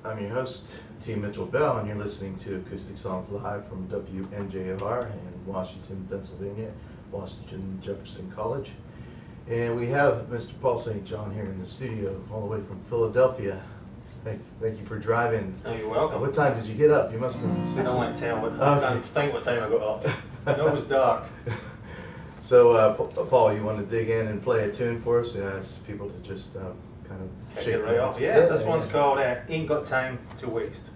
I'm your host, T. Mitchell Bell, and you're listening to Acoustic Songs live from WNJR in Washington, Pennsylvania, Washington Jefferson College. And we have Mr. Paul St. John here in the studio, all the way from Philadelphia. Thank you for driving. Oh, you're welcome. What time did you get up? You must have been 6. I don't want to tell. I can't think what time I got up. I know it was dark. So, Paul, you want to dig in and play a tune for us? Yeah, ask people to just kind of Kick shake it right off. Yeah, this one's called Ain't Got Time to Waste.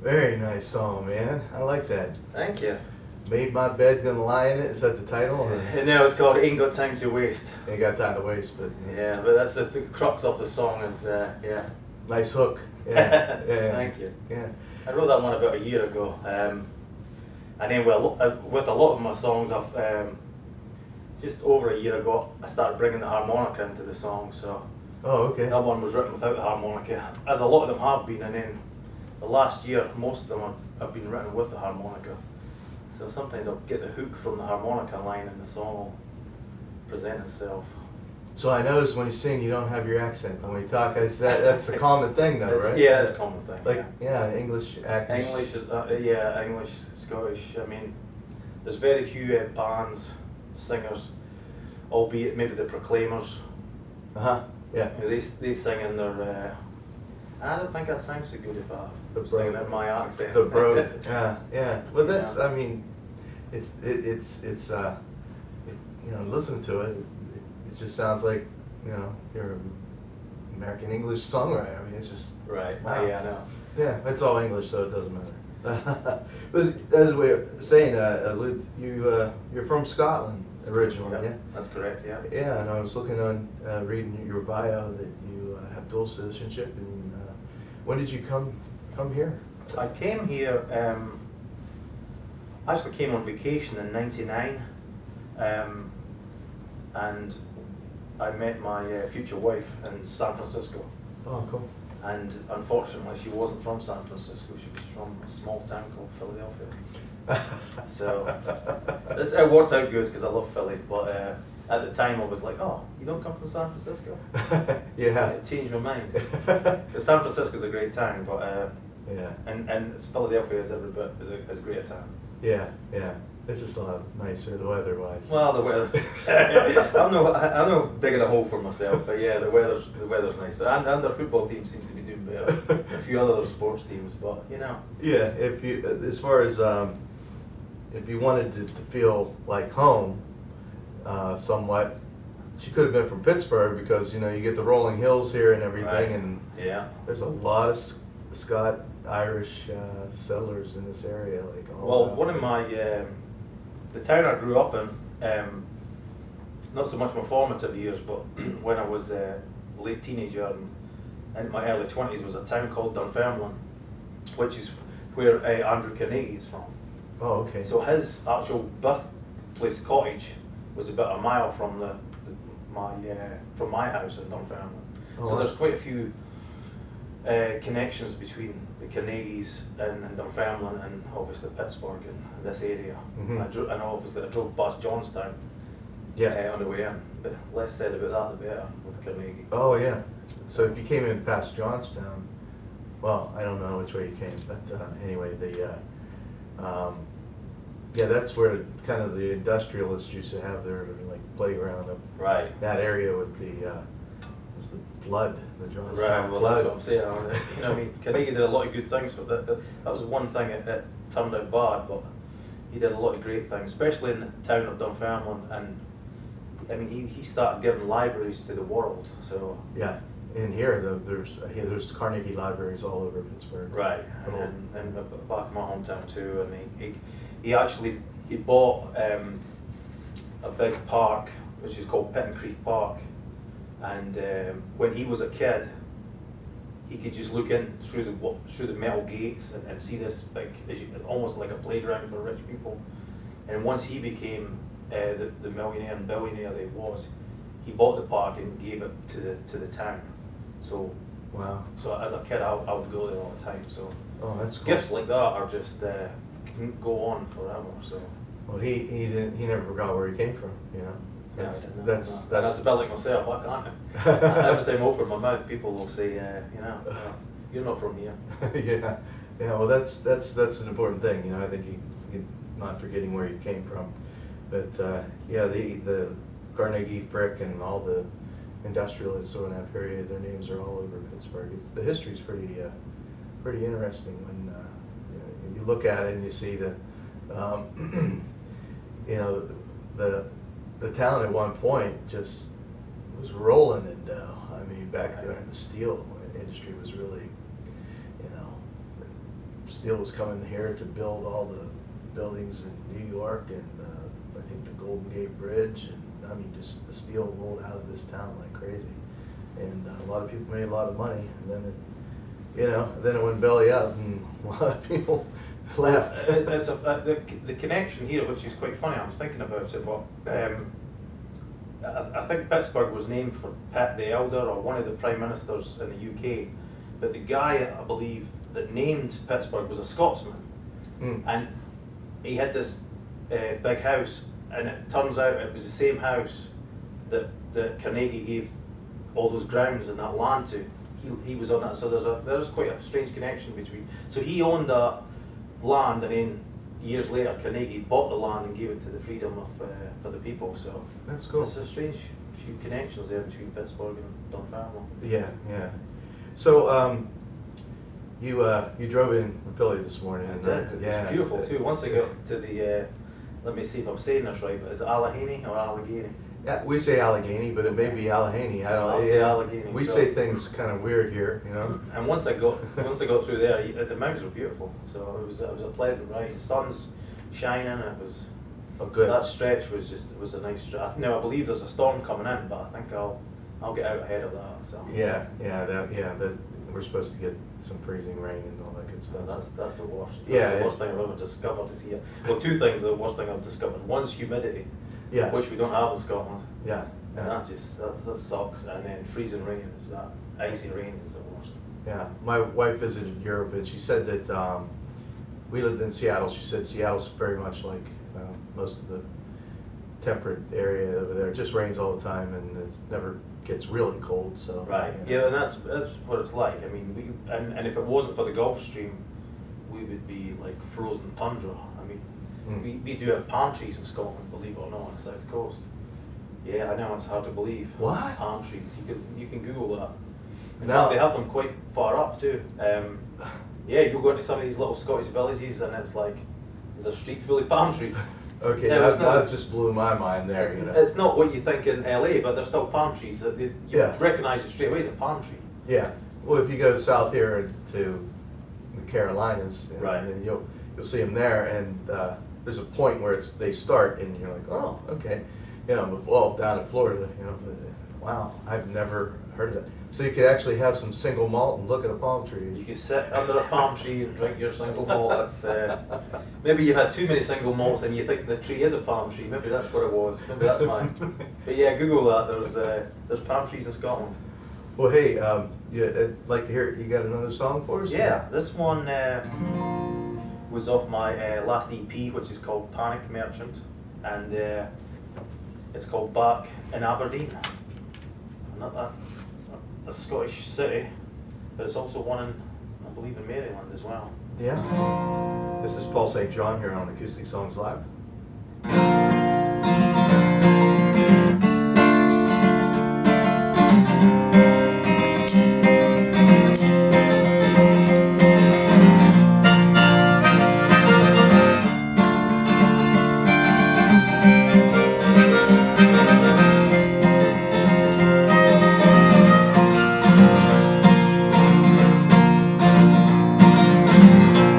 Very nice song, man. I like that. Thank you. Made My Bed, Gonna Lie in It. Is that the title? Or? And now it's called Ain't Got Time to Waste. Ain't got time to waste, but Yeah, but that's the crux of the song is, yeah. nice hook. Yeah, yeah. Thank you. Yeah. I wrote that one about a year ago. And then with a lot of my songs, I've just over a year ago, I started bringing the harmonica into the song. So Oh, okay. that one was written without the harmonica, as a lot of them have been. And then the last year, most of them have been written with the harmonica. So sometimes I'll get the hook from the harmonica line and the song will present itself. So I noticed when you sing, you don't have your accent. When we talk, that's a common thing, though, right? Yeah, it's a common thing. Like, yeah, English actors. English, English, Scottish. I mean, there's very few bands, singers, albeit maybe the Proclaimers. Uh huh. Yeah. You know, they sing in their I don't think that sounds so good if I The was singing brogue. in my accent. The brogue, yeah, yeah. Well, that's, Yeah. I mean, you know, listen to it, it just sounds like, you know, you're an American English songwriter. I mean, it's just, Right. wow. Yeah, I know. Yeah, it's all English, so it doesn't matter. But as we were saying, Luke, you're from Scotland originally, yeah? That's correct. Yeah. Yeah, and I was looking on, reading your bio that you have dual citizenship, and when did you come here? I came here. I actually came on vacation in '99, and I met my future wife in San Francisco. Oh, cool. And unfortunately, she wasn't from San Francisco. She was from a small town called Philadelphia. So it worked out good because I love Philly. But at the time, I was like, "Oh, you don't come from San Francisco?" Yeah. It changed my mind. 'Cause San Francisco's a great town, but Yeah. and Philadelphia is every bit as great a town. Yeah, yeah. It's just a lot nicer, the weather-wise. Well, the weather. I'm not digging a hole for myself, but yeah, the weather's nice, and their football team seems to be doing better. A few other sports teams, but you know. Yeah, if you, as far as, if you wanted to feel like home, somewhat, she could have been from Pittsburgh because, you know, you get the rolling hills here and everything, Right. and Yeah. there's a lot of Scott Irish settlers in this area, like all Well, around. one of my the town I grew up in, not so much my formative years, but when I was a late teenager and in my early 20s, was a town called Dunfermline, which is where Andrew Carnegie is from. Oh, okay. So his actual birthplace cottage was about a mile from from my house in Dunfermline. Oh, So wow. there's quite a few connections between the Carnegies and Dunfermline and obviously Pittsburgh and this area. Mhm. And obviously I drove past Johnstown Yeah. on the way in. But less said about that, the better with Carnegie. Oh, yeah. So if you came in past Johnstown, well, I don't know which way you came, but anyway, yeah, that's where kind of the industrialists used to have their like playground up Right. that area with it's the flood, the Johnstown Right, well flood. that's what I'm saying. You know, I mean, Carnegie did a lot of good things, but that was one thing that turned out bad, but he did a lot of great things, especially in the town of Dunfermline, and I mean, he started giving libraries to the world, so. Yeah, in here, there's Carnegie libraries all over Pittsburgh. Right, Oh. and back in my hometown too, and he actually bought a big park, which is called Pitton Creek Park, and when he was a kid, he could just look in through the metal gates and see this big, almost like a playground for rich people. And once he became the millionaire and billionaire that he was, he bought the park and gave it to the town. So Wow. as a kid, I would go there all the time. So Oh, that's cool. gifts like that are just can go on forever. So Well, he never forgot where he came from, you know. yeah, That's I didn't know. that's And that's about like myself. I can't. Every time I open my mouth, people will say, you know, you're not from here. yeah, yeah. Well, that's an important thing, you know. I think you not forgetting where you came from, but yeah, the Carnegie, Frick, and all the industrialists in that period, their names are all over Pittsburgh. The history's pretty interesting when you know, you look at it and you see that you know the town at one point just was rolling in dough. I mean, back there, the steel industry was really, you know, steel was coming here to build all the buildings in New York and I think the Golden Gate Bridge, and I mean, just the steel rolled out of this town like crazy, and a lot of people made a lot of money, and then it went belly up, and a lot of people left. The connection here, which is quite funny, I was thinking about it, but I think Pittsburgh was named for Pitt the Elder, or one of the prime ministers in the UK, but the guy, I believe, that named Pittsburgh was a Scotsman, and he had this big house, and it turns out it was the same house that Carnegie gave all those grounds and that land to. He was on that, so there's quite a strange connection between. So he owned that land, and then years later Carnegie bought the land and gave it to the freedom of for the people. So That's cool. There's a strange few connections there between Pittsburgh and Dunfermline. Yeah, yeah. So You drove in from Philly this morning. I and, did. It was beautiful too. Once I got to the, let me see if I'm saying this right, but is it Allegheny or Allegheny? Yeah, we say Allegheny, but it may be Allegheny. I don't. I'll say Allegheny. We so- say things kind of weird here, you know. And once I got through there, the mountains were beautiful. So it was a pleasant ride. The sun's shining, and it was. Oh, good. That stretch was a nice stretch. Now I believe there's a storm coming in, but I think I'll get out ahead of that. So Yeah, we're supposed to get some freezing rain and all that good stuff. that's the worst. That's Yeah, the worst thing I've ever discovered is here. Well, two things are the worst thing I've discovered. One's humidity, Yeah, which we don't have in Scotland, yeah, and yeah. that sucks. And then freezing rain is that icy rain is the worst. Yeah, my wife visited Europe and she said that we lived in Seattle. She said Seattle's very much like most of the temperate area over there. It just rains all the time and it never gets really cold. So Right. Yeah, and that's what it's like. I mean, and if it wasn't for the Gulf Stream, we would be like frozen tundra. I mean, we do have palm trees in Scotland, believe it or not, on the south coast. Yeah, I know it's hard to believe. What? Palm trees? You can Google that. In No. fact, they have them quite far up too. Yeah, you go into some of these little Scottish villages, and it's like there's a street full of palm trees. Okay, No, it's not- that just blew my mind there. It's, You know. it's not what you think in LA, but they're still palm trees. You Yeah. recognise it straight away as a palm tree. Yeah. Well, if you go south here to the Carolinas, Right. and you'll see them there, and there's a point where they start, and you're like, oh, okay, you know. But well, down in Florida, you know, wow, I've never heard of that. So you could actually have some single malt and look at a palm tree. You can sit under a palm tree and drink your single malt. That's maybe you've had too many single malts and you think the tree is a palm tree. Maybe that's what it was. Maybe that's mine. But yeah, Google that. There's palm trees in Scotland. Well, hey, I'd like to hear it. You got another song for us? Yeah, this one was off my last EP, which is called Panic Merchant, and it's called Back in Aberdeen. Not a Scottish city, but it's also one in, I believe, in Maryland as well. Yeah. This is Paul St. John here on Acoustic Songs Live.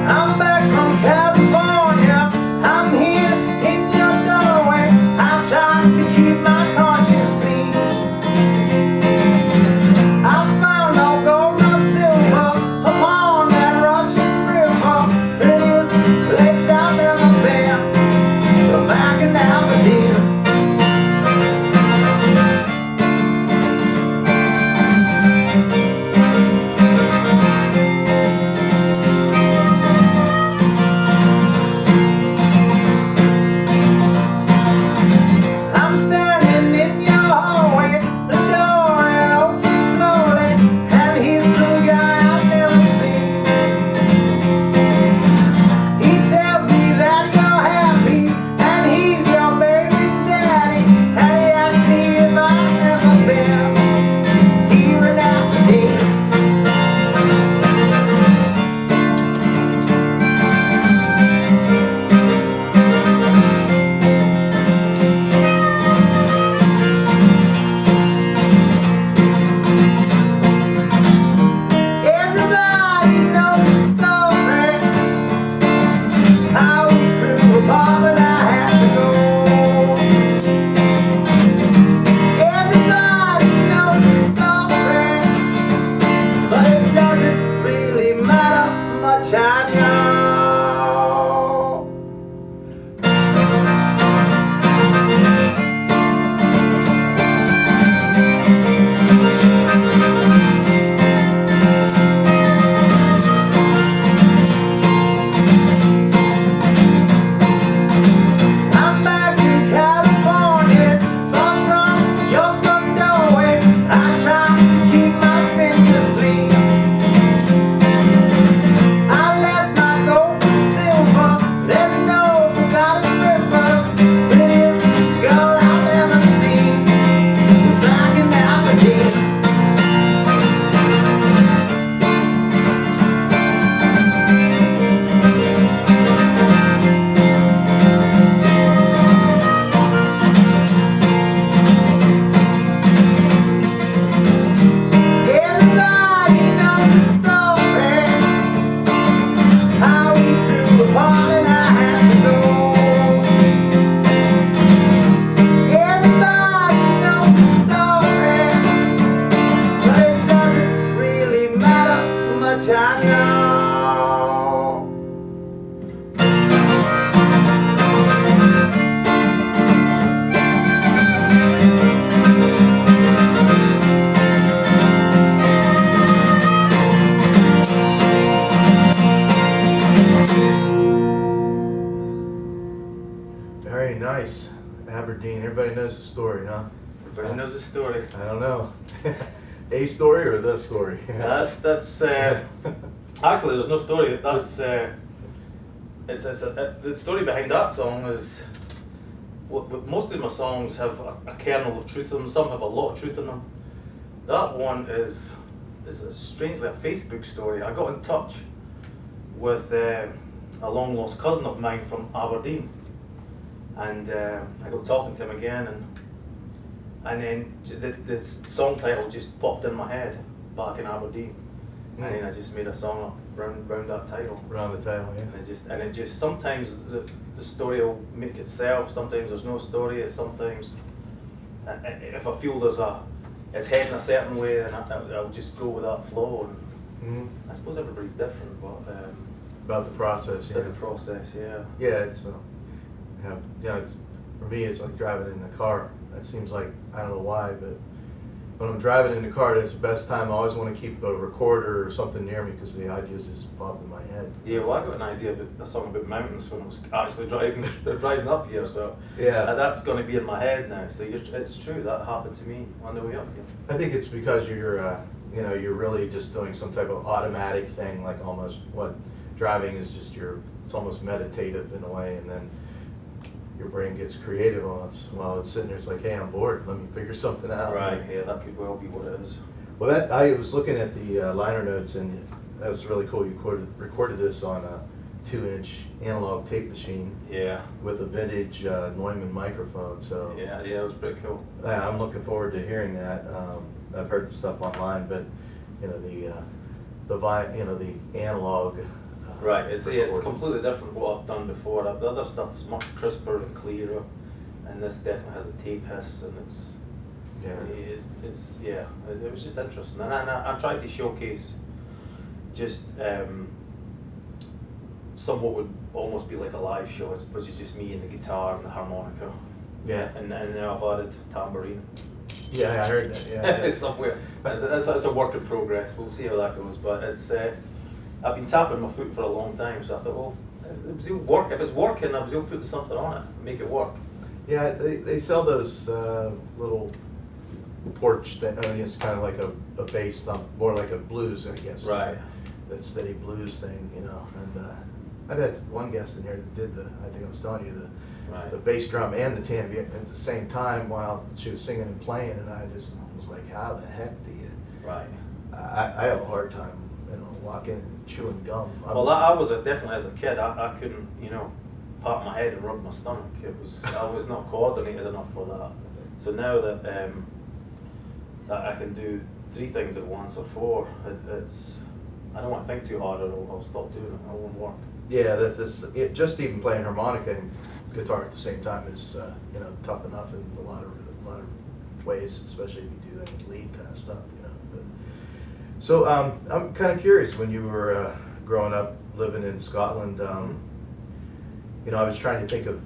I'm back from California. I'm here in your doorway. I'm trying to much I know. Very nice. Aberdeen. Everybody knows the story, huh? Everybody knows the story. I don't know. A story or the story? That's actually there's no story. That's the story behind that song is most of my songs have a kernel of truth in them. Some have a lot of truth in them. That one is strangely a Facebook story. I got in touch with a long lost cousin of mine from Aberdeen, and I got talking to him again, and then the song title just popped in my head, Back in Aberdeen, and then I just made a song up round that title. Around the title, yeah. And it just sometimes the story will make itself. Sometimes there's no story. It's sometimes if I feel it's heading a certain way, then I'll just go with that flow. And I suppose everybody's different, but About the process, yeah. the process, yeah. Yeah, it's for me, it's like driving in the car. It seems like, I don't know why, but when I'm driving in the car, that's the best time. I always want to keep a recorder or something near me because the ideas just pop in my head. Yeah, well, I got an idea about a song about mountains when I was actually driving up here, so Yeah. that's going to be in my head now. So it's true, that happened to me on the way up here. I think it's because you're really just doing some type of automatic thing, like almost what driving is just it's almost meditative in a way, and then your brain gets creative while it's sitting there. It's like, hey, I'm bored. Let me figure something out. Right, yeah, that could well be what it is. Well, I was looking at the liner notes, and that was really cool. You recorded this on a 2-inch analog tape machine Yeah. with a vintage Neumann microphone. So Yeah, it was pretty cool. yeah, I'm looking forward to hearing that. I've heard the stuff online, but the analog. Right, it's recording. completely different from what I've done before. The other stuff is much crisper and clearer, and this definitely has a tape hiss, and Yeah. it was just interesting. And I tried to showcase just somewhat would almost be like a live show, which is just me and the guitar and the harmonica. Yeah. And now I've added tambourine. Yeah, I heard that. Yeah. somewhere. That's a work in progress. We'll see how that goes. But I've been tapping my foot for a long time, so I thought, well, if it's working, I was able to put something on it, make it work. Yeah, they sell those little porch thing. I mean, it's kind of like a bass thump, more like a blues, I guess. Right. That steady blues thing, And I've had one guest in here that did I think I was telling you, Right. the bass drum and the tambourine at the same time while she was singing and playing, and I just was like, how the heck do you? Right. I have a hard time, walking and chewing gum. Well, I was definitely as a kid. I couldn't, pat my head and rub my stomach. I was not coordinated enough for that. So now that that I can do 3 things at once or 4, I don't want to think too hard, or I'll stop doing it. It won't work. Yeah, just even playing harmonica and guitar at the same time is tough enough in a lot of ways, especially if you do that lead kind of stuff. But, so I'm kind of curious, when you were growing up living in Scotland, I was trying to think of.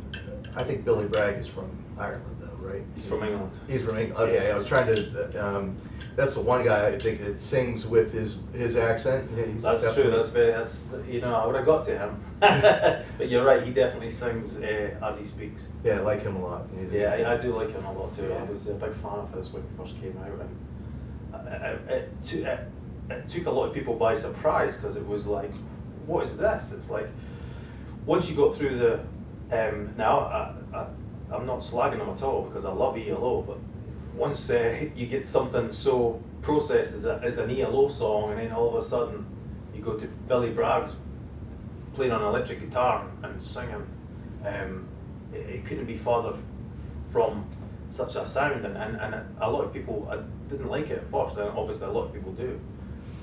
I think Billy Bragg is from Ireland, though, right? He's from England. He's from England. Okay, Yeah. I was trying to. That's the one guy I think that sings with his accent. That's true. I would have got to him. But you're right. He definitely sings as he speaks. Yeah, I like him a lot. Yeah, I do like him a lot too. Yeah. I was a big fan of his when he first came out, and it took a lot of people by surprise, because it was like, what is this? It's like, once you got through the, now I'm not slagging him at all, because I love ELO, but once you get something so processed as an ELO song, and then all of a sudden you go to Billy Bragg's playing on an electric guitar and singing, it couldn't be further from such a sound, and a lot of people didn't like it at first, and obviously a lot of people do,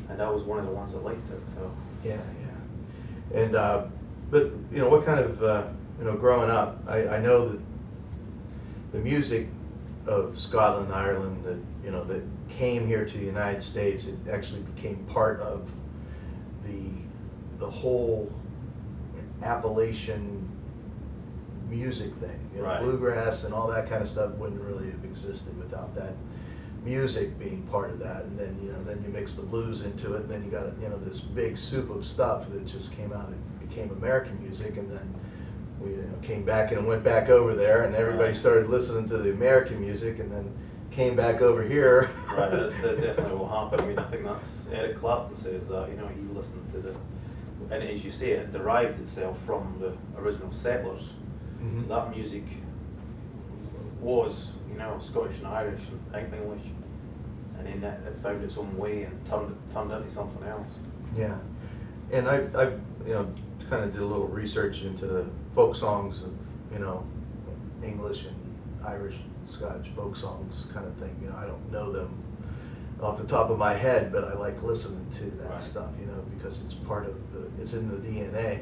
and I was one of the ones that liked it. So Yeah. And but what kind of growing up, I know that the music of Scotland, Ireland, that that came here to the United States, it actually became part of the whole Appalachian music thing. You know, Right. bluegrass and all that kind of stuff wouldn't really have existed without that music being part of that. And then, you know, then you mix the blues into it, and then you got, you know, this big soup of stuff that just came out and became American music. And then we, you know, came back and went back over there, and everybody Right. started listening to the American music, and then came back over here. Right, that definitely will happen. I mean, I think that's, Eric Clapton says that, you know, he listened to and as you say, it derived itself from the original settlers. Mhm. So that music was, you know, Scottish and Irish and English, and then it found its own way and turned into something else. Yeah, and I you know, kind of did a little research into the folk songs of, you know, English and Irish, Scottish folk songs kind of thing. You know, I don't know them off the top of my head, but I like listening to that Right. stuff, you know, because it's part of it's in the DNA.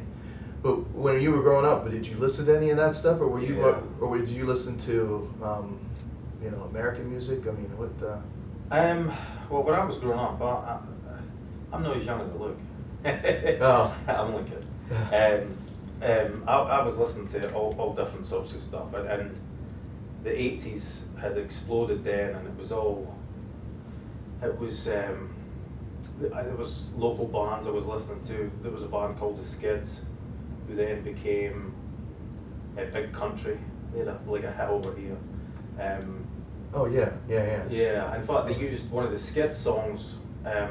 But when you were growing up, did you listen to any of that stuff, or were you, Yeah. or did you listen to, you know, American music? I mean, what? Well, when I was growing up, I'm not as young as I look. Oh. I'm only kidding. I was listening to all different sorts of stuff, and the 80s had exploded then, and it was there was local bands I was listening to. There was a band called the Skids, who then became a Big Country. They had like a hit over here. Oh yeah. Yeah, in fact, they used one of the Skids songs. I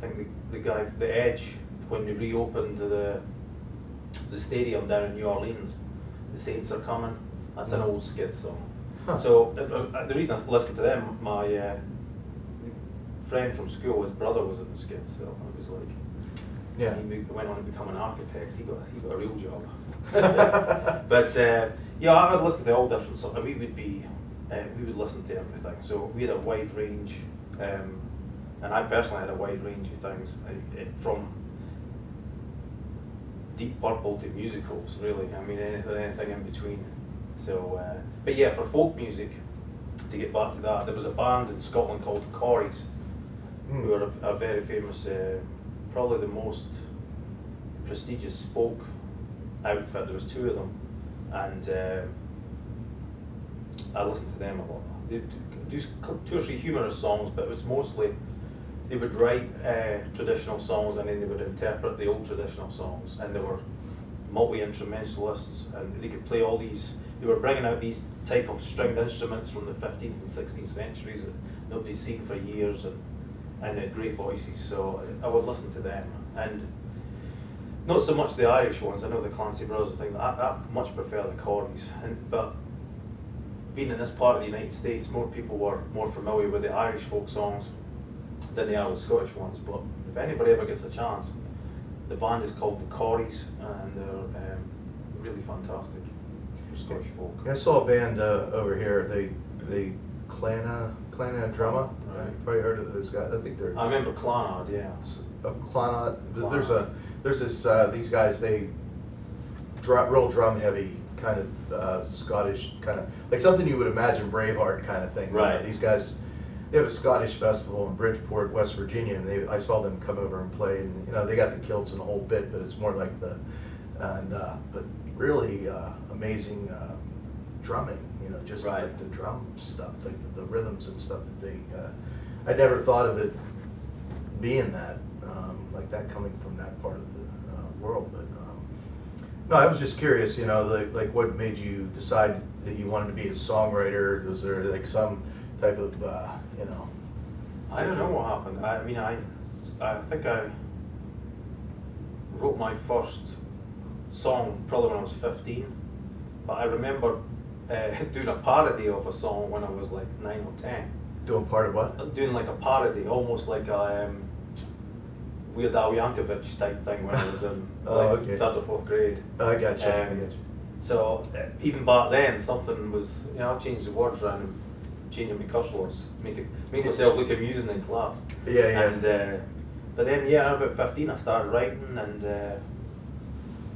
think the guy, The Edge, when they reopened the stadium down in New Orleans, The Saints Are Coming. That's an old Skids song. Huh. So the reason I listened to them, my friend from school, his brother was in the Skids, so it was like, Yeah. he went on to become an architect. He got a real job. But yeah, I would listen to all different songs, and we would listen to everything. So we had a wide range, and I personally had a wide range of things, from Deep Purple to musicals, really. I mean, anything in between. So, but yeah, for folk music, to get back to that, there was a band in Scotland called the Corries, who were a very famous, probably the most prestigious folk outfit. There was two of them, and I listened to them a lot. They do 2 or 3 humorous songs, but it was mostly, they would write traditional songs and then they would interpret the old traditional songs, and they were multi-instrumentalists, and they could play all these. They were bringing out these type of stringed instruments from the 15th and 16th centuries that nobody's seen for years, and they had great voices. So I would listen to them, and not so much the Irish ones. I know the Clancy Brothers thing. I much prefer the Corries, but being in this part of the United States, more people were more familiar with the Irish folk songs than they are with Scottish ones. But if anybody ever gets a chance, the band is called the Corries, and they're really fantastic for Scottish folk. Yeah, I saw a band over here. They Clana Drama. Right. You've probably heard of those guys. I think they're. I remember Clonard, yeah. Clana. There's this these guys. They real drum heavy kind of Scottish kind of like something you would imagine Braveheart kind of thing. Right. You know, these guys. They have a Scottish festival in Bridgeport, West Virginia, and I saw them come over and play. And you know, they got the kilts and the whole bit, but it's more like but really amazing drumming. You know, just Right. like the drum stuff, like the rhythms and stuff that they. I never thought of it being that like that coming from that part of the world, but no, I was just curious. You know, like what made you decide that you wanted to be a songwriter? Was there like some type of you know? I don't know what happened. I mean, I think I wrote my first song probably when I was 15, but I remember doing a parody of a song when I was like 9 or 10. Doing part of what? Doing like a parody, almost like a Weird Al Yankovic type thing when I was in Okay. 3rd or 4th grade. I got you. I got you. So even back then, something was, you know, I changed the words around and changing my curse words, make myself look amusing in class. Yeah. And but then, yeah, about 15, I started writing, and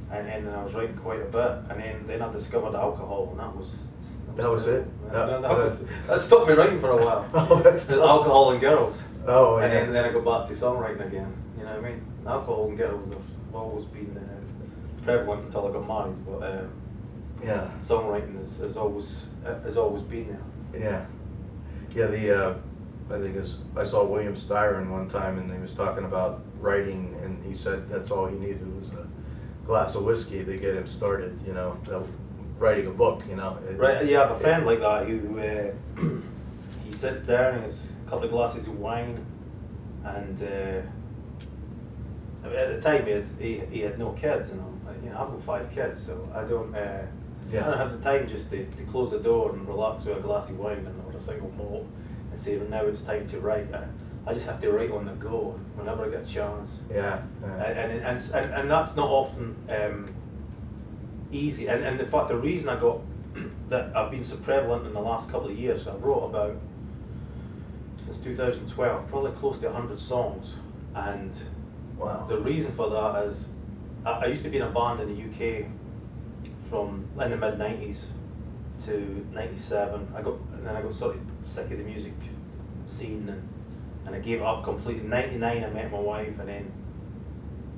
I was writing quite a bit, and then I discovered alcohol, and that was That was it? That stopped me writing for a while. Oh, that's The alcohol and girls. Oh, And yeah. then I go back to songwriting again. You know what I mean? Alcohol and girls have always been prevalent until I got married, but Yeah. songwriting has always been there. Yeah. Yeah, I think I saw William Styron one time, and he was talking about writing, and he said that's all he needed was a glass of whiskey to get him started, writing a book, Right, you have a friend like that who he sits down and has a couple of glasses of wine, and at the time he had no kids, and I've got 5 kids, so I don't have the time just to close the door and relax with a glass of wine or a single malt and say, well, now it's time to write. I just have to write on the go whenever I get a chance. Yeah. And that's not often easy. And in fact, the reason I got that I've been so prevalent in the last couple of years, I wrote about since 2012, probably close to 100 songs. And Wow. the reason for that is I used to be in a band in the UK from in the mid 90s to 97. Then I got sort of sick of the music scene and I gave it up completely. In 99 I met my wife, and then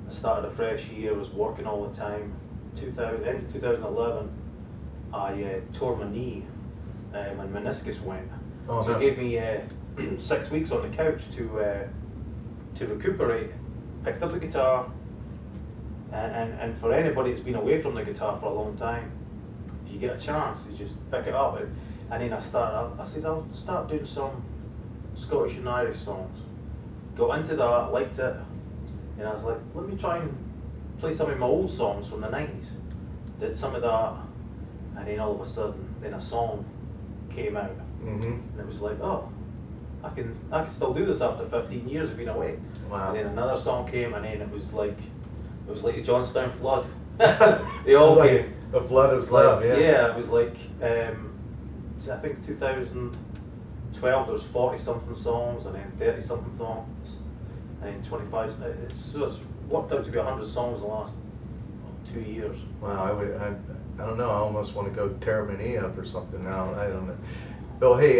I started a fresh year, was working all the time. End of 2011 I tore my knee, my meniscus went. Oh, So no. it gave me 6 weeks on the couch to recuperate. Picked up the guitar, and for anybody that's been away from the guitar for a long time, if you get a chance, you just pick it up. And then I said I'll start doing some Scottish and Irish songs. Got into that, liked it, and I was like, let me try and play some of my old songs from the 90s. Did some of that, and then all of a sudden, then a song came out, Mm-hmm. and it was like, oh, I can still do this after 15 years of being away. Wow. And then another song came, and then it was like the Johnstown flood. They all Like came. a flood of It's like, love, yeah. it was like I think 2012 there was 40 something songs, and then 30 something songs, and then 25. It's worked out to be 100 songs in the last 2 years. Wow, I don't know, I almost want to go tear my knee up or something now, I don't know. Well, hey,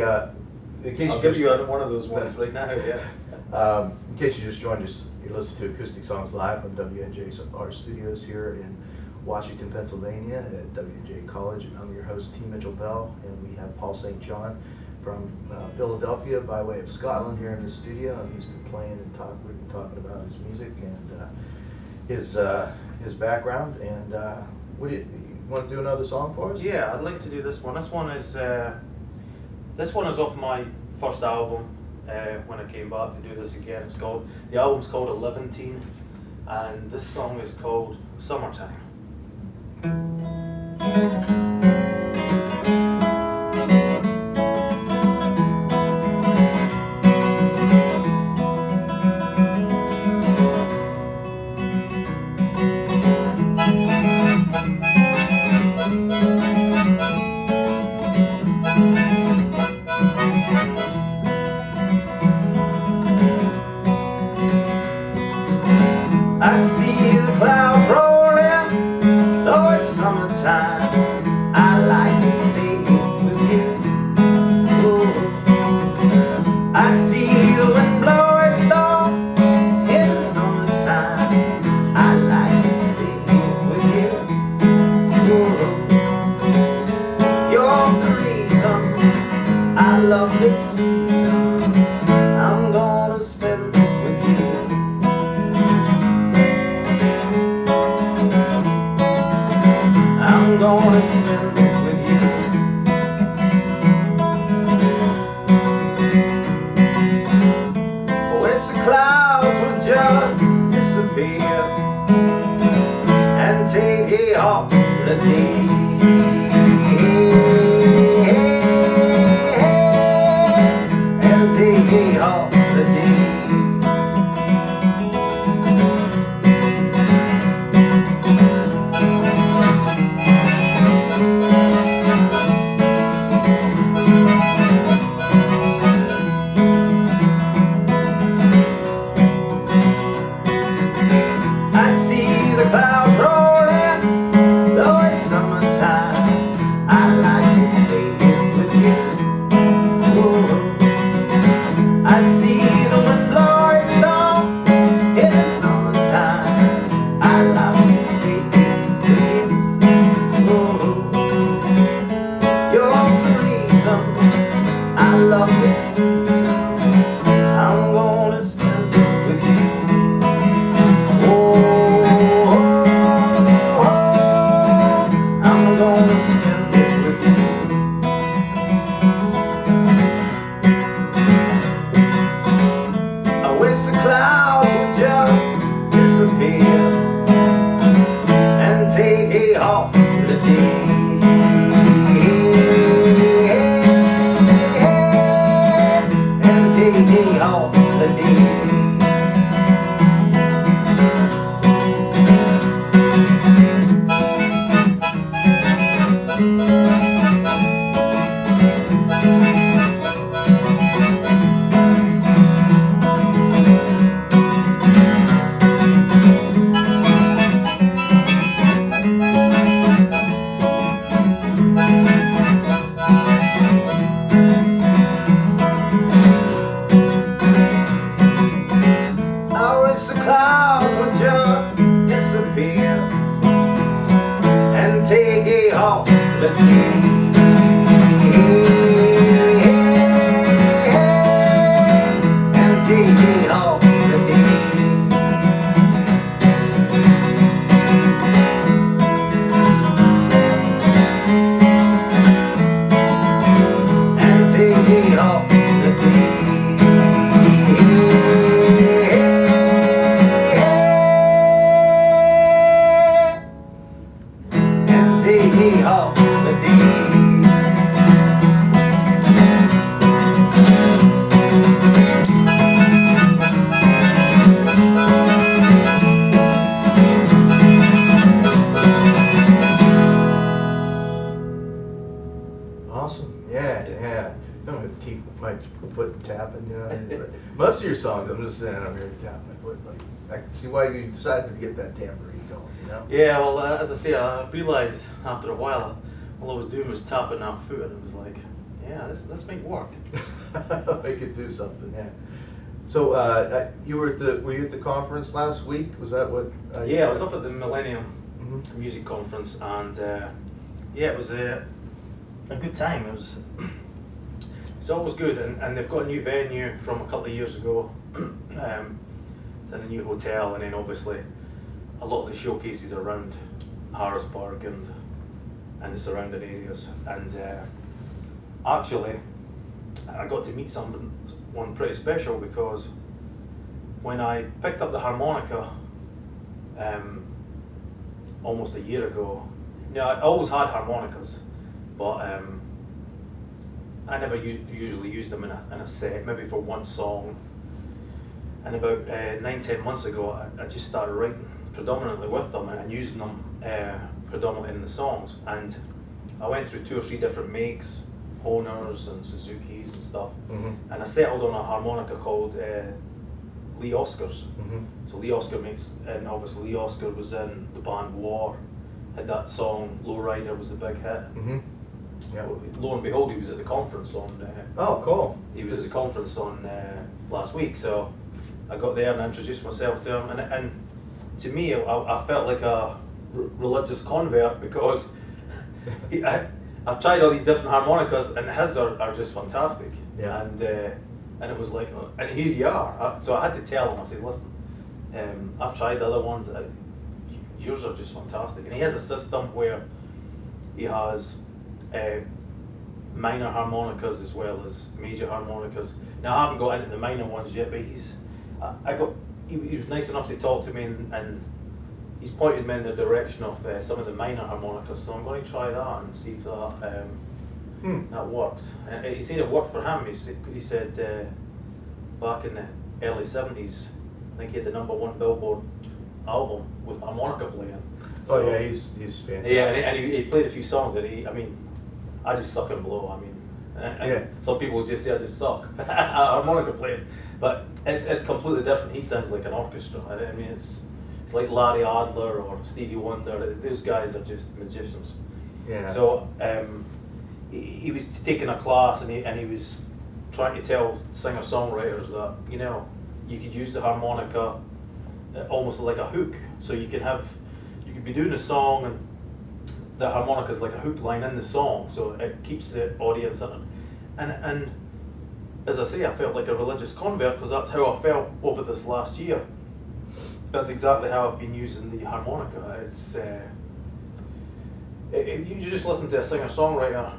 in case I'll give you one of those ones right now. Yeah. In case you just joined us, you're listening to Acoustic Songs live from WNJR studios here in Washington, Pennsylvania at WNJR College. And I'm your host, T. Mitchell Bell, and we have Paul St. John from Philadelphia by way of Scotland here in the studio, and he's been playing and we've been talking about his music and his background. And you want to do another song for us? Yeah, I'd like to do this one. This one is off my first album. When I came back to do this again, the album's called 11, and this song is called Summertime. I see the clouds rolling, though it's summertime. I like to stay with you. Ooh. I see the wind blow a storm in the summertime. I like to stay with you. Ooh. You're the reason I love this season. I'm gonna spend it with you. I'm gonna spend it with you. Wish the clouds would just disappear and take a holiday. And take a holiday. I see the clouds rolling, though it's summertime. clouds would just disappear and take a holiday. And take a holiday. And take a holiday. And take a holiday. Awesome. Yeah. I'm gonna keep my foot tapping, you know. It's like- most of your songs, I'm just standing up here tapping my foot. Like, I can see why you decided to get that tambourine going, you know. Yeah, well, as I say, I realised after a while, all I was doing was tapping that foot, and it was like, yeah, this might work. Make it do something. Yeah. So were you at the conference last week? Was that what? Yeah, I was up at the Millennium Mhm. Music Conference, and yeah, it was a good time. It's always good, and they've got a new venue from a couple of years ago. It's in a new hotel, and then obviously a lot of the showcases are around Harrisburg and the surrounding areas. And actually, I got to meet someone pretty special, because when I picked up the harmonica almost a year ago, I always had harmonicas, but I never usually used them in a set, maybe for one song. And about 9-10 months ago, I just started writing predominantly with them and using them predominantly in the songs. And I went through 2 or 3 different makes, Honors and Suzukis and stuff. Mhm. And I settled on a harmonica called Lee Oscars. Mhm. So Lee Oscar makes, and obviously Lee Oscar was in the band War, had that song Lowrider was the big hit. Mhm. Yeah. Lo and behold, he was at the conference on. Oh, cool. He was at the conference on last week, so I got there and I introduced myself to him, and to me, I felt like a religious convert, because I've tried all these different harmonicas, and his are just fantastic. Yeah. And it was like, and here you are. So I had to tell him, I said, listen, I've tried the other ones, yours are just fantastic. And he has a system where he has minor harmonicas as well as major harmonicas. Now I haven't got into the minor ones yet, but he was nice enough to talk to me, and he's pointed me in the direction of some of the minor harmonicas. So I'm going to try that and see if that works. And he said it worked for him. He said back in the early 70s, I think he had the #1 Billboard album with harmonica playing. Oh yeah, he's fantastic. Yeah, and he played a few songs that I just suck and blow. Yeah. Some people just say I just suck at harmonica playing, but it's completely different. He sounds like an orchestra. I mean, it's like Larry Adler or Stevie Wonder. Those guys are just magicians. Yeah. So he was taking a class, and he was trying to tell singer-songwriters that you could use the harmonica almost like a hook. So you could be doing a song, and the harmonica is like a hook line in the song, so it keeps the audience in it. And as I say, I felt like a religious convert, because that's how I felt over this last year. That's exactly how I've been using the harmonica. It's you just listen to a singer-songwriter,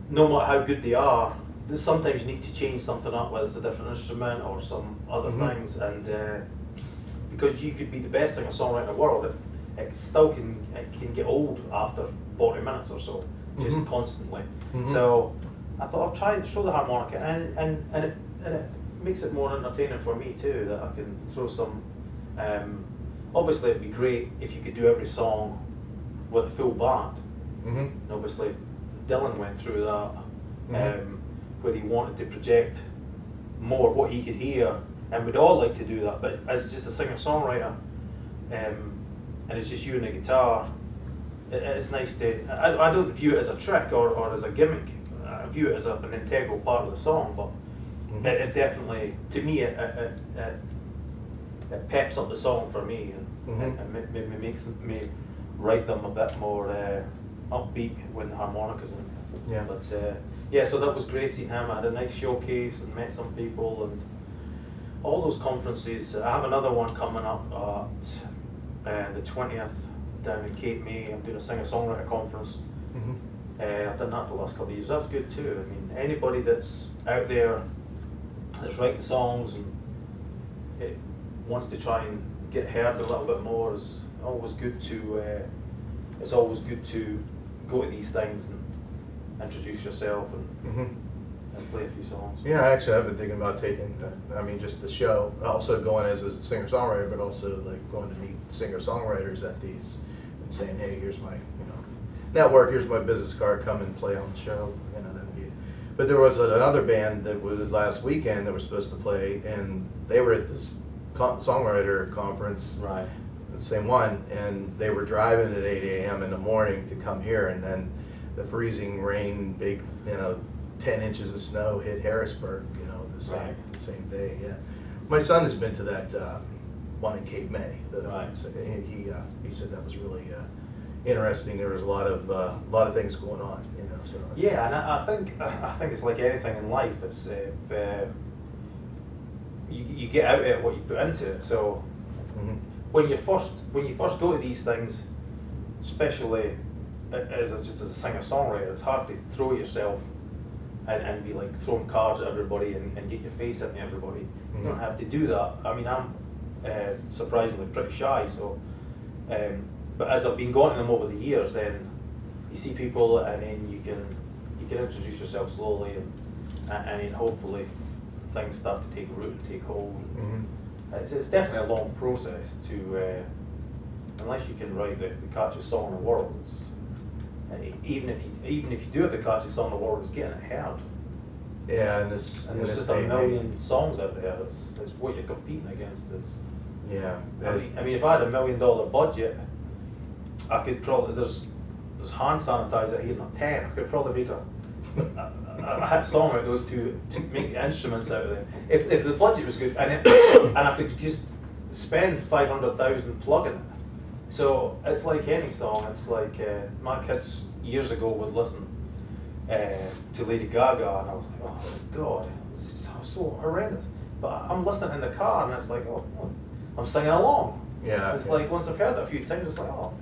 no matter how good they are, sometimes you need to change something up, whether it's a different instrument or some other things, and because you could be the best singer-songwriter in the world, it still can get old after 40 minutes or so, just constantly. So I thought I'll try and show the harmonica, and it makes it more entertaining for me too, that I can throw some. Obviously, it'd be great if you could do every song with a full band. And obviously, Dylan went through that, where he wanted to project more what he could hear, and we'd all like to do that. But as just a singer-songwriter, and it's just you and a guitar, it's nice to. I don't view it as a trick or as a gimmick. I view it as an integral part of the song. But it definitely, to me, it peps up the song for me and maybe makes me write them a bit more upbeat when the harmonica's in. Yeah. But yeah, so that was great seeing him. I had a nice showcase and met some people and all those conferences. I have another one coming up at the 20th down in Cape May. I'm doing a singer-songwriter conference. I've done that for the last couple of years. That's good too. I mean, anybody that's out there that's writing songs and it wants to try and get heard a little bit more is always good to. It's always good to go to these things and introduce yourself and play a few songs. Yeah, actually, I've been thinking about taking, I mean, just the show, also going as a singer-songwriter, but also like going to meet singer-songwriters at these and saying, hey, here's my, network, here's my business card, come and play on the show, that'd be. But there was another band that was last weekend that was supposed to play, and they were at this songwriter conference. Right. The same one, and they were driving at 8 a.m. in the morning to come here, and then the freezing rain, big, 10 inches of snow hit Harrisburg, the same day. Yeah, my son has been to that one in Cape May. Right. He said that was really interesting. There was a lot of things going on. So. Yeah, and I think it's like anything in life. It's if you get out of it what you put into it. So. When you first go to these things, especially just as a singer-songwriter, it's hard to throw yourself and be like throwing cards at everybody and get your face into everybody. You don't have to do that. I mean, I'm surprisingly pretty shy, so but as I've been going to them over the years, then you see people and then you can introduce yourself slowly and then hopefully things start to take root and take hold. It's definitely a long process to, unless you can write the catchiest song in the world. Even if you do have the catchiest song in the world, it's getting it heard. Yeah, and there's just a million songs out there. It's what you're competing against. Yeah. I mean, if I had $1 million budget, I could probably there's hand sanitizer here in a pen. I could probably make a hit song out of those two to make the instruments out of them. If the budget was good and I could just spend $500,000 plugging it. So it's like any song. It's like my kids years ago would listen to Lady Gaga and I was like, oh God, this is so horrendous. But I'm listening in the car and it's like, oh, I'm singing along. Yeah. It's like once I've heard it a few times, it's like, oh,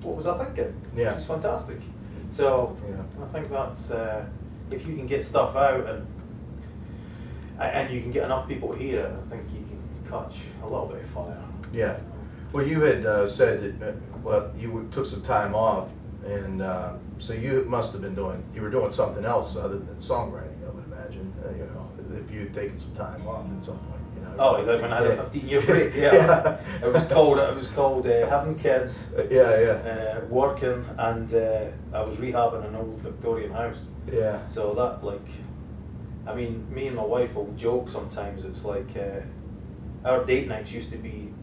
what was I thinking? Yeah. It's fantastic. So I think that's if you can get stuff out and you can get enough people to hear it, I think you can catch a little bit of fire. Yeah. Well, you had said that you took some time off, and so you must have been doing something else other than songwriting, I would imagine. If you'd taken some time off at some point. Oh, like when I had a 15-year break, yeah. It was called having kids, working, and I was rehabbing an old Victorian house. Yeah. So that I mean, me and my wife will joke sometimes. It's like our date nights used to be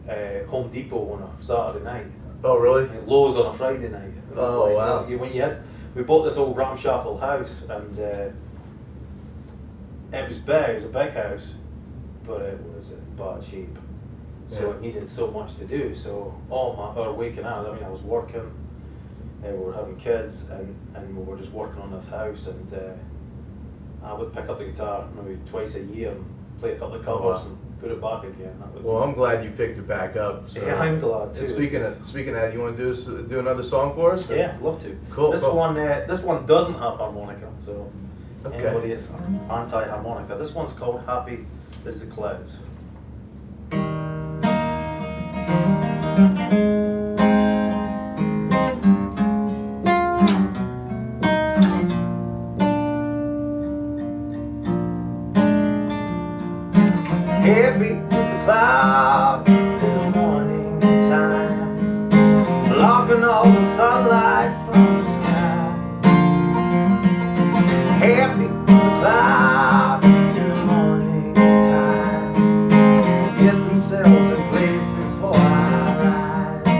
Home Depot on a Saturday night. Oh, really? And Lowe's on a Friday night. Oh, wow. We bought this old ramshackle house, and it was big. It was a big house. But it was in bad shape, so it needed so much to do. So our waking hours, I mean, I was working, we were having kids, and we were just working on this house. And I would pick up the guitar maybe twice a year and play a couple of covers and put it back again. Well, I'm glad you picked it back up. So. Yeah, I'm glad too. And speaking of that, you want to do another song for us? Yeah, I'd love to. Cool. This one doesn't have harmonica, so anybody that's anti-harmonica. This one's called Happy as the Clouds. Happy as the cloud in the morning time, blocking all the sunlight from the sky. Happy as the cloud in the morning time, get themselves a place before I rise.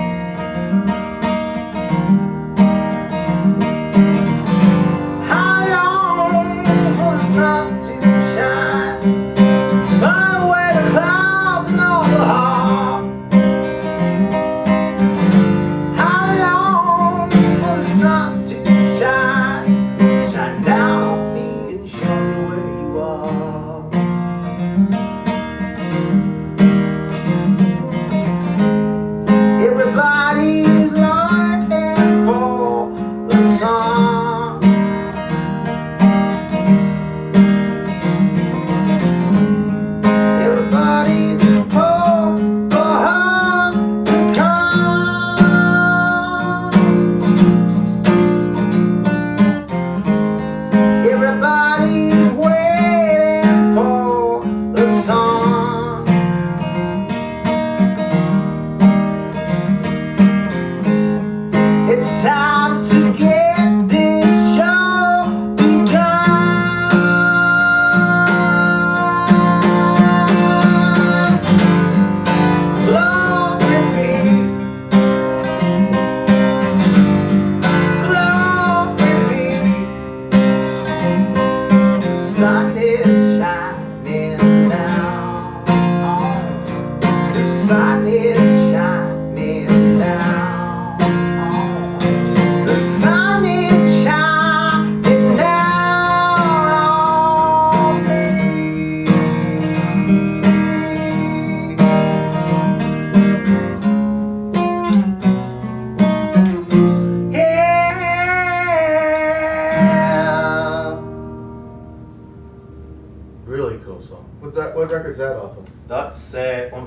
that off of? That's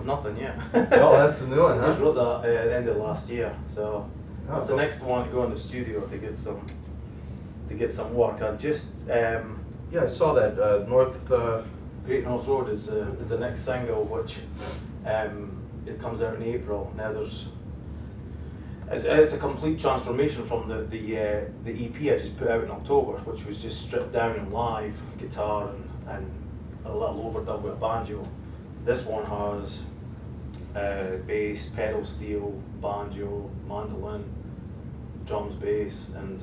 nothing yet. Oh, that's the new one, I just huh? wrote that at the end of last year, so Oh, that's the cool. next one to go in the studio to get some work. I just Yeah, I saw that, Great North Road is the next single, which it comes out in April. Now it's a complete transformation from the EP I just put out in October, which was just stripped down and live guitar and a little overdub with a banjo. This one has bass, pedal steel, banjo, mandolin, drums, bass, and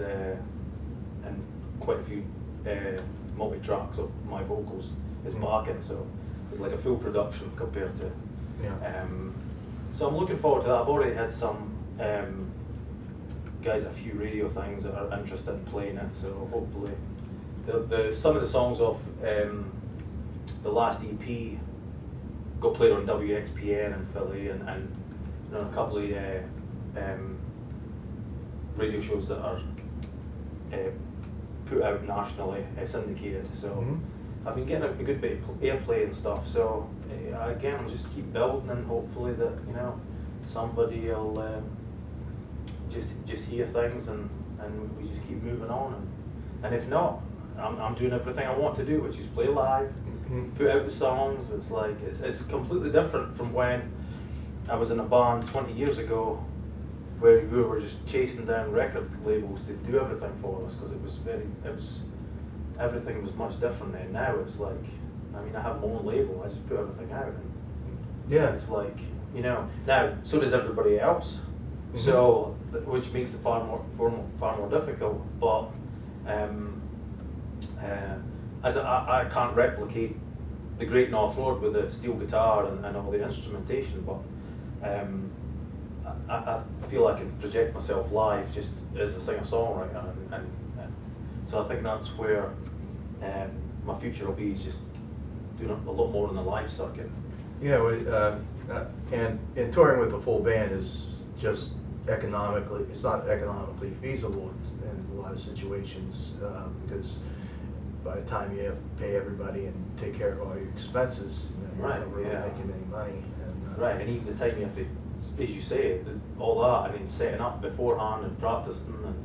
quite a few multi tracks of my vocals is backing. So it's like a full production compared to. Yeah. So I'm looking forward to that. I've already had some guys at a few radio things that are interested in playing it. So hopefully, some of the songs off the last EP got played on WXPN in Philly and you know, a couple of radio shows that are put out nationally, syndicated. So Mhm. I've been getting a good bit of airplay and stuff. So again, I'll just keep building and hopefully that, you know, somebody will just hear things and we just keep moving on. And if not, I'm doing everything I want to do, which is play live, Mhm. put out the songs. It's like it's completely different from when I was in a band 20 years ago, where we were just chasing down record labels to do everything for us because everything was much different then. Now it's like, I mean, I have my own label. I just put everything out, and Yeah. it's like, you know. Now so does everybody else, Mhm. so which makes it far more difficult. But as I can't replicate the Great North Road with the steel guitar and all the instrumentation, but I feel I can project myself live just as a singer-songwriter, and so I think that's where my future will be, just doing a lot more on the live circuit. Yeah, and touring with a full band is just economically, it's not economically feasible in a lot of situations, because by the time you have to pay everybody and take care of all your expenses, you know, you're Right, not really yeah. making any money. And, Right, and even the time you have to, as you say, all that, I mean, setting up beforehand and practicing and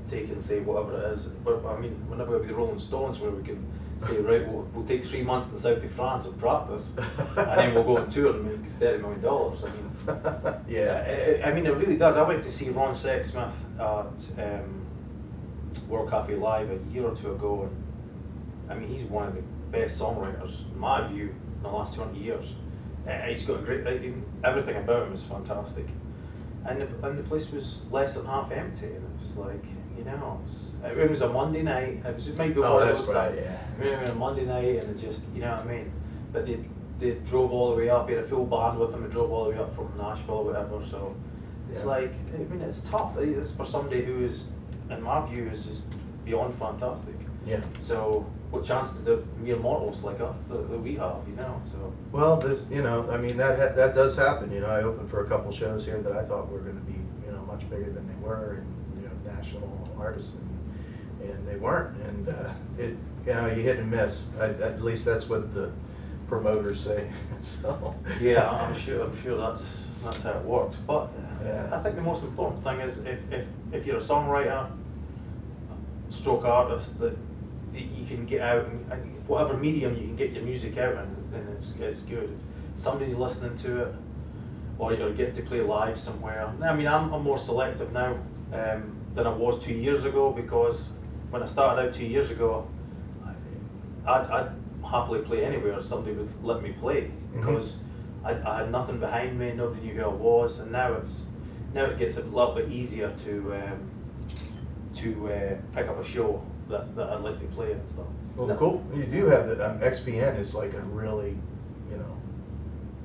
taking, say, whatever it is. But I mean, we're never going to be the Rolling Stones where we can say, right, we'll take 3 months in the south of France and practice, and then we'll go on tour and make $30 million. I mean, Yeah. I mean, it really does. I went to see Ron Sexsmith at World Cafe Live a year or two ago, and I mean, he's one of the best songwriters, in my view, in the last 20 years. He's got a great, everything about him is fantastic. And the place was less than half empty, and it was like, you know, it was a Monday night. It might be Oh, one of that's those right, things. yeah. Maybe on a Monday night, and it just, you know what I mean. But they drove all the way up. He had a full band with them. They drove all the way up from Nashville or whatever. So it's Yeah. like, I mean, it's tough. It's for somebody who is, in my view, is just beyond fantastic. Yeah. So what chance did the mere mortals like us that we have, you know? So Well, there's, you know, I mean, that does happen. You know, I opened for a couple shows here that I thought were going to be, you know, much bigger than they were, and you know, national artists, and they weren't. And it, you know, you hit and miss. At least that's what the promoters say. So yeah, I'm sure that's how it works. But Yeah. I think the most important thing is if you're a songwriter, stroke artist, that you can get out and whatever medium you can get your music out in, then it's good. If somebody's listening to it, or you're getting to play live somewhere. I mean, I'm more selective now than I was 2 years ago, because when I started out 2 years ago, I'd happily play anywhere somebody would let me play, because I had nothing behind me, nobody knew who I was, and now it gets a little bit easier to pick up a show that I'd like to play and stuff. Well, cool. You do have the XPN is like a really, you know,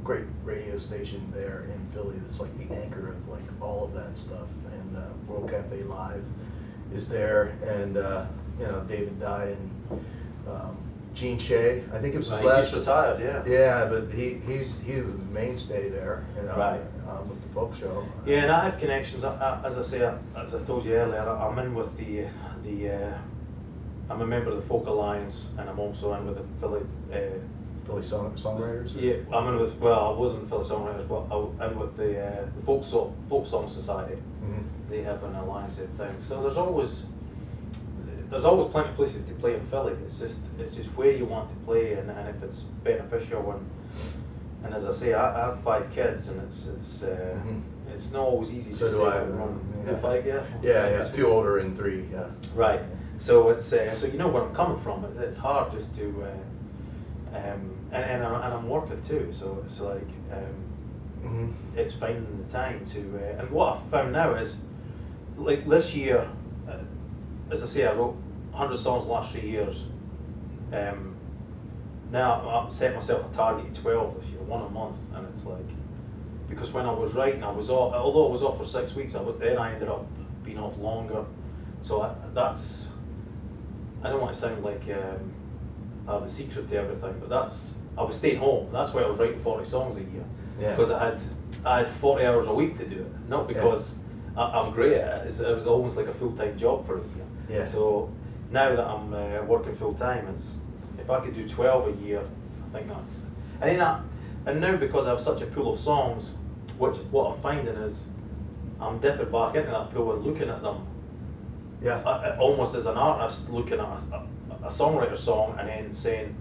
great radio station there in Philly. That's like the anchor of like all of that stuff. And World Cafe Live is there, and you know, David Dye and Gene Shea. I think it was his He last. just retired, yeah. Yeah, but he was the mainstay there, you know, Right. with the folk show. Yeah, and I have connections. As I say, as I told you earlier, I'm in with I'm a member of the Folk Alliance, and I'm also in with the Philly songwriters? Yeah, I'm in with, well, I wasn't Philly Songwriters, but I'm with the Folk Song Society. Mhm. They have an alliance of things. So there's always plenty of places to play in Philly. It's just where you want to play and if it's beneficial. And as I say, I have 5 kids, and it's not always easy So to do say I. run Yeah. if I get. Yeah, 2 older and 3, yeah. Right. So it's so you know where I'm coming from. It's hard just to and I'm working too. So it's like Mhm. it's finding the time to. And what I've found now is, like this year, as I say, I wrote 100 songs the last 3 years. Now I've set myself a target of 12 this year, 1 a month, and it's like, because when I was writing, I was off. Although I was off for 6 weeks, then I ended up being off longer. So I don't want to sound like I have the secret to everything, but I was staying home. That's why I was writing 40 songs a year, Yeah. because I had 40 hours a week to do it, not because I'm great at it. It was almost like a full-time job for a year. Yeah. So now that I'm working full-time, if I could do 12 a year, I think that's, and now because I have such a pool of songs, what I'm finding is I'm dipping back into that pool and looking at them Yeah. almost as an artist, looking at a songwriter song and then saying,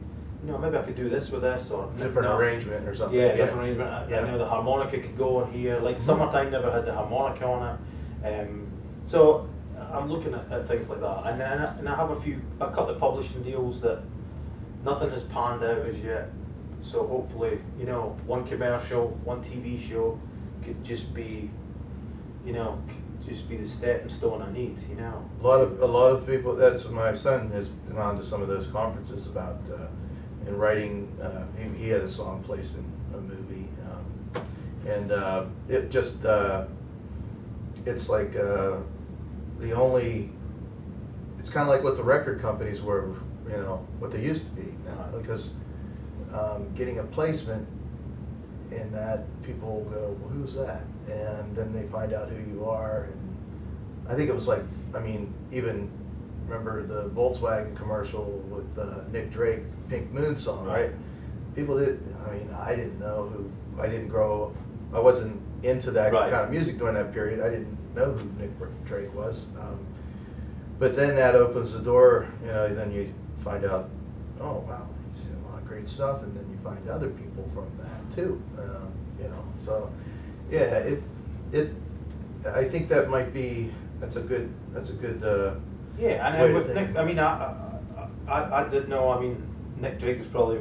maybe I could do this with this, or Different arrangement or something. Yeah, different arrangement. Yeah. The harmonica could go on here. Like Summertime never had the harmonica on it. So I'm looking at things like that, and I have a couple of publishing deals that nothing has panned out as yet. So hopefully, one commercial, one TV show could just be, the stepping stone I need. A lot of people. That's my son has been on to some of those conferences about in writing. He had a song placed in a movie, and it just it's like the only. It's kind of like what the record companies were, what they used to be now, because getting a placement in that, people go, well, who's that? And then they find out who you are. And I think it was like, even remember the Volkswagen commercial with Nick Drake, Pink Moon song, right? People I didn't know who, I didn't grow up, I wasn't into that Right. kind of music during that period. I didn't know who Nick Drake was. But then that opens the door, then you find out, oh wow, he's doing a lot of great stuff, and then you find other people from that too, So, yeah, I think that might be, that's a good. Yeah, and way to with think. Nick, I did know. Nick Drake was probably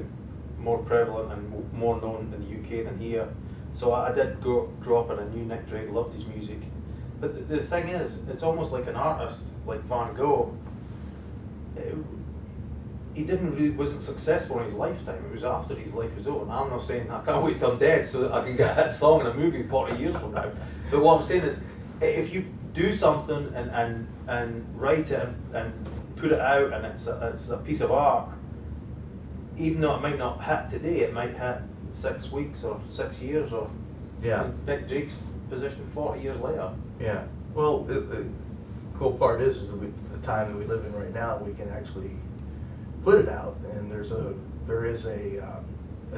more prevalent and more known in the UK than here. So I did grow up and I knew Nick Drake, loved his music. But the thing is, it's almost like an artist like Van Gogh. He wasn't successful in his lifetime. It was after his life was over. And I'm not saying I can't wait till I'm dead so that I can get a hit song in a movie 40 years from now. But what I'm saying is, if you do something and write it and put it out, and it's a piece of art, even though it might not hit today, it might hit 6 weeks or 6 years, or Yeah. Nick Drake's position 40 years later. Yeah, well, the cool part is that the time that we live in right now, we can actually put it out, and there is a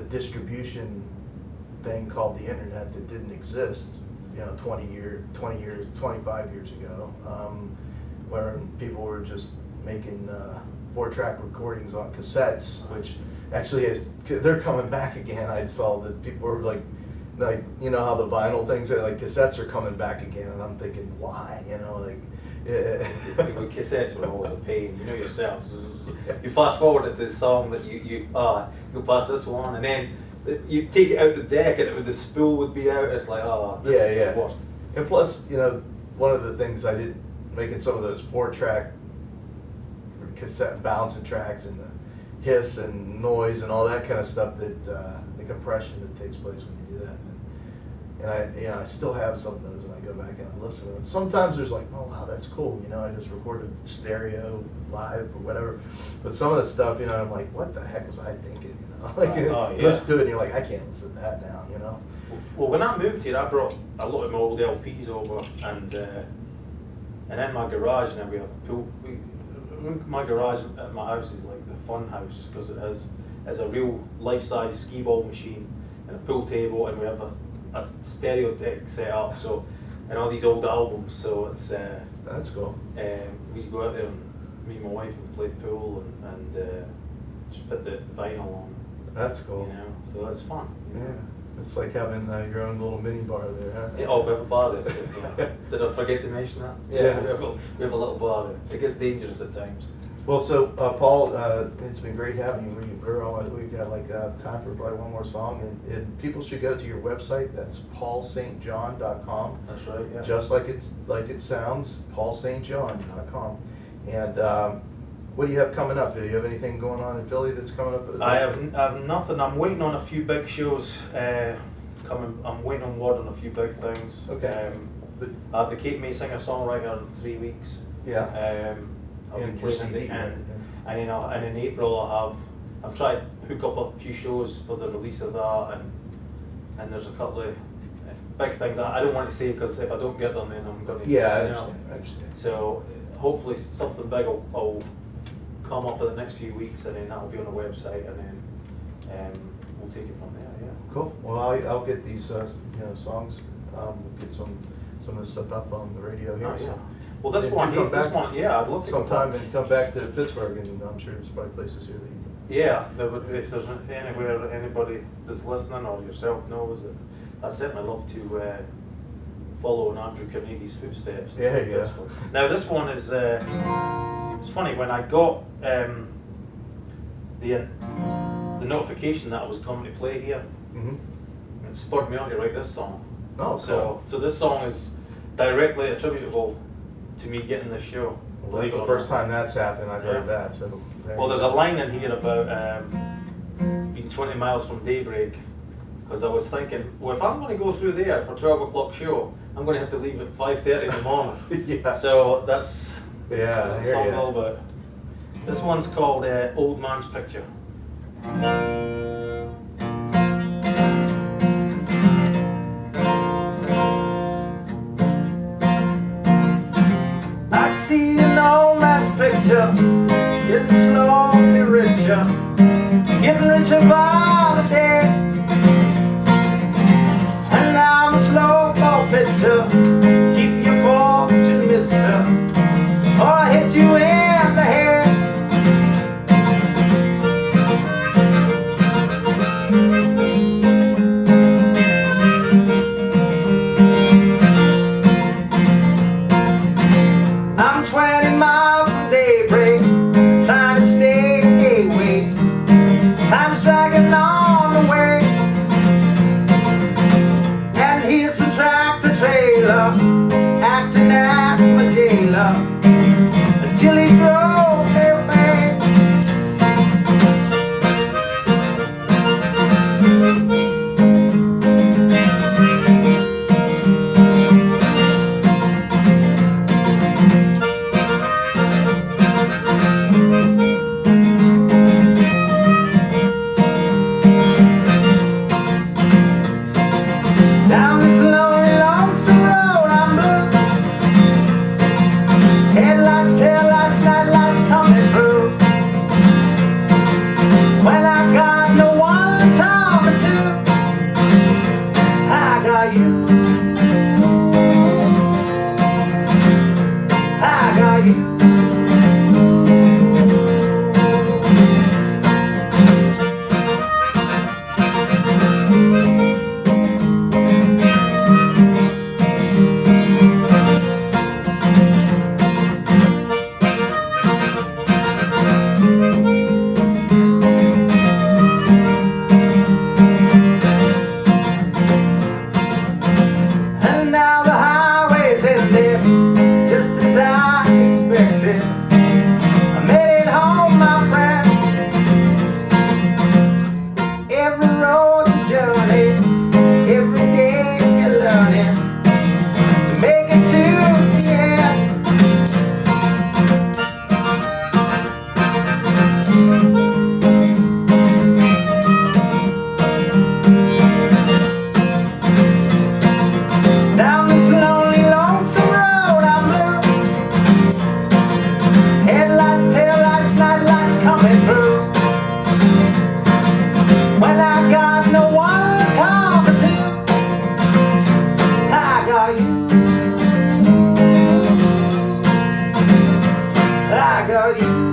distribution thing called the internet that didn't exist, 25 years ago, where people were just making 4-track recordings on cassettes, which actually they're coming back again. I saw that people were like how the vinyl things are, like cassettes are coming back again, and I'm thinking, why? Cassettes were always a pain, yourselves. You fast forward to the song that you go past this one, and then you take it out the deck, and the spool would be out. It's like, this is the worst. And plus, one of the things I did making some of those 4-track cassette bouncing tracks and the hiss and noise and all that kind of stuff, that the compression that takes place when you do that. And I still have some of those, and I go back and I listen to them. Sometimes there's like, oh wow, that's cool, I just recorded stereo live or whatever. But some of the stuff, I'm like, what the heck was I thinking? Listen to it and you're like, I can't listen to that now, Well, when I moved here, I brought a lot of my old LPs over, and in my garage now we have a pool. My garage at my house is like the fun house, because it has is a real life-size skee ball machine and a pool table, and we have a stereo deck set up. So, and all these old albums. So it's That's cool. we used to go out there, and me and my wife, and play pool and just put the vinyl on. That's cool. You know, so it's fun. You know? Yeah, it's like having your own little mini bar there, huh? Yeah, oh, we have a bar there. Yeah. Did I forget to mention that? Yeah. we have a little bar there. It gets dangerous at times. Well, so Paul, it's been great having you. We've got like time for probably one more song, and people should go to your website. That's paulstjohn.com. That's right. Yeah. Just like it sounds, paulstjohn.com. And what do you have coming up? Do you have anything going on in Philly that's coming up? I have nothing. I'm waiting on a few big shows coming. I'm waiting on word on a few big things. Okay. But, I have the Kate May singer-songwriter in 3 weeks. yeah. I'll be And playing CD, it, right, and in April I've tried to hook up a few shows for the release of that, and there's a couple of big things I don't want to say, because if I don't get them, then I'm going to. Yeah, I you know. understand. I understand. So hopefully something big will come up in the next few weeks, and then that'll be on the website, and then we'll take it from there. Yeah. Cool. Well, I'll get these songs. We'll get some of this stuff up on the radio here. Oh, yeah. So. Well, this And one, you come this back one, yeah, I'd love to come sometime back. and come back to Pittsburgh, and I'm sure there's probably places here that you Yeah, there would, if there's anywhere anybody that's listening or yourself knows it, I'd certainly love to follow in Andrew Carnegie's footsteps. Yeah, yeah. This one. Now this one is it's funny, when I got the notification that I was coming to play here, Mm-hmm. it spurred me on to write this song. Oh, cool. So this song is directly attributable to me getting this show. Well, that's the first time that's happened. I've heard that. So. Well, there's a line in here about being 20 miles from daybreak, because I was thinking, well, if I'm going to go through there for 12 o'clock show, I'm going to have to leave at 5:30 in the morning. Yeah. So that's Yeah, what I the hear song's ya. all about. This one's called Old Man's Picture. I see an old man's picture, getting slowly richer, getting richer by the day. And I'm a slow ball pitcher, keep your fortune, mister, or I hit you in the head. I'm 20 miles from daybreak, trying to stay awake. Time's dragging on the way, and here's some tractor trailer got you. I got you.